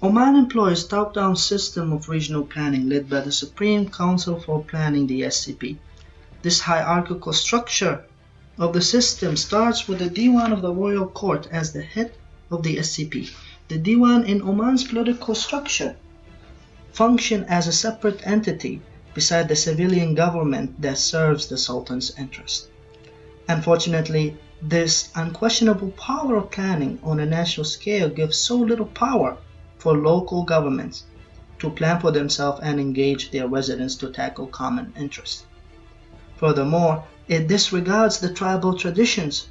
Oman employs a top-down system of regional planning led by the Supreme Council for Planning, the SCP. This hierarchical structure of the system starts with the Diwan of the Royal Court as the head of the SCP. The Diwan in Oman's political structure function as a separate entity beside the civilian government that serves the Sultan's interest. Unfortunately, this unquestionable power of planning on a national scale gives so little power for local governments to plan for themselves and engage their residents to tackle common interests. Furthermore, it disregards the tribal traditions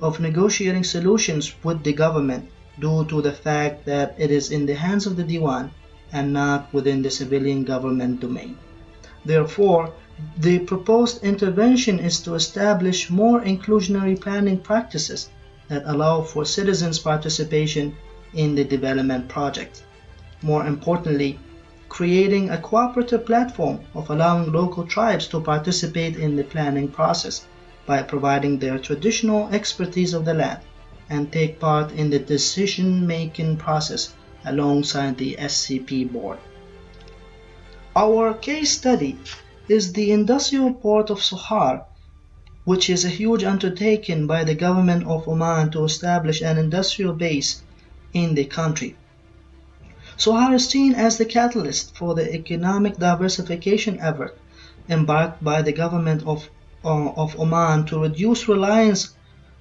of negotiating solutions with the government due to the fact that it is in the hands of the Diwan and not within the civilian government domain. Therefore, the proposed intervention is to establish more inclusionary planning practices that allow for citizens' participation in the development project. More importantly, creating a cooperative platform of allowing local tribes to participate in the planning process by providing their traditional expertise of the land and take part in the decision-making process alongside the SCP board. Our case study is the industrial port of Sohar, which is a huge undertaking by the government of Oman to establish an industrial base in the country. Sohar is seen as the catalyst for the economic diversification effort embarked by the government of Oman to reduce reliance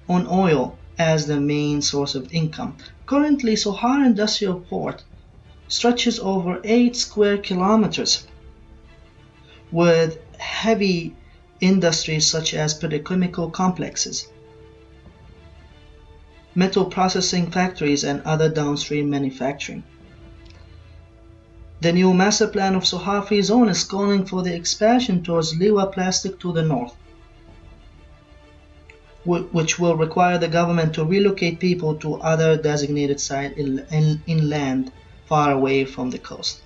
on oil as the main source of income. Currently, Sohar Industrial Port stretches over 8 square kilometers with heavy industries such as petrochemical complexes, metal processing factories, and other downstream manufacturing. The new master plan of Sohar Free Zone is calling for the expansion towards Liwa Plastic to the north, which will require the government to relocate people to other designated sites inland far away from the coast.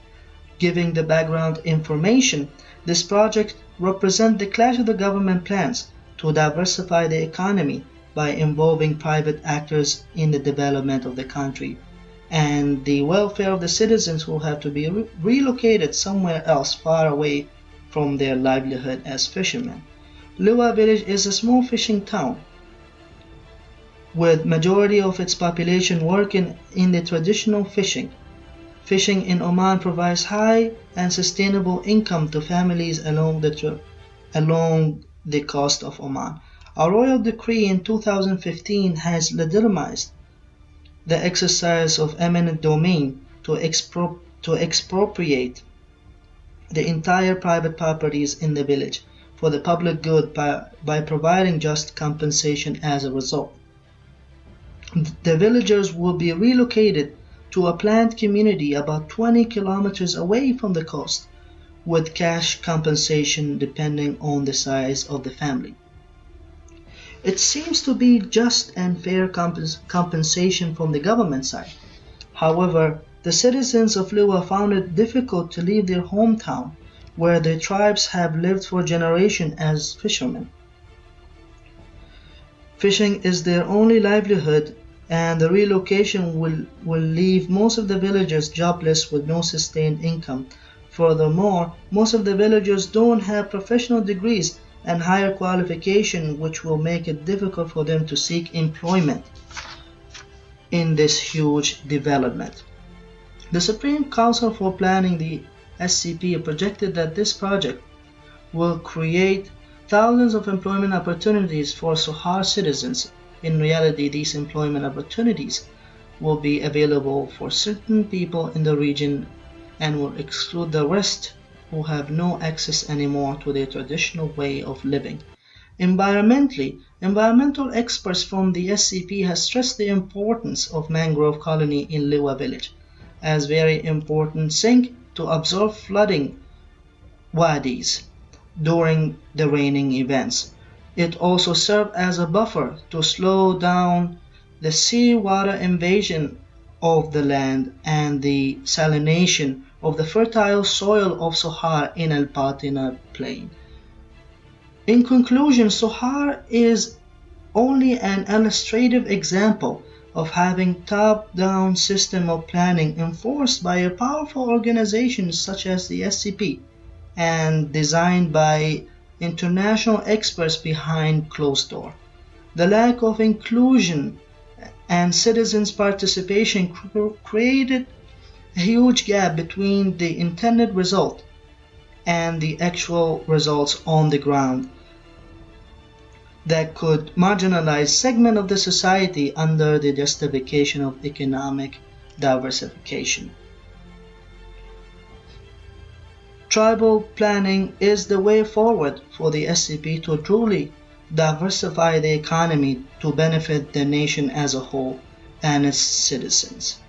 Giving the background information, this project represents the clash of the government plans to diversify the economy by involving private actors in the development of the country and the welfare of the citizens who have to be relocated somewhere else far away from their livelihood as fishermen. Liwa village is a small fishing town with majority of its population working in the traditional fishing. Fishing in Oman provides high and sustainable income to families along the coast of Oman. A royal decree in 2015 has legitimized the exercise of eminent domain to expropriate the entire private properties in the village for the public good by providing just compensation as a result. The villagers will be relocated to a planned community about 20 kilometers away from the coast, with cash compensation depending on the size of the family. It seems to be just and fair compensation from the government side. However, the citizens of Liwa found it difficult to leave their hometown, where their tribes have lived for generations as fishermen. Fishing is their only livelihood, and the relocation will leave most of the villagers jobless with no sustained income. Furthermore, most of the villagers don't have professional degrees and higher qualification, which will make it difficult for them to seek employment in this huge development. The Supreme Council for Planning, the SCP, projected that this project will create thousands of employment opportunities for Sohar citizens. In reality, these employment opportunities will be available for certain people in the region and will exclude the rest who have no access anymore to their traditional way of living. Environmentally, environmental experts from the SCP have stressed the importance of mangrove colony in Liwa village as very important sink to absorb flooding wadis during the raining events. It also served as a buffer to slow down the seawater invasion of the land and the salination of the fertile soil of Sohar in Al Patina plain. In conclusion, Sohar is only an illustrative example of having top-down system of planning enforced by a powerful organization such as the SCP and designed by international experts behind closed door. The lack of inclusion and citizens' participation created a huge gap between the intended result and the actual results on the ground that could marginalize segment of the society under the justification of economic diversification. Tribal planning is the way forward for the SCP to truly diversify the economy to benefit the nation as a whole and its citizens.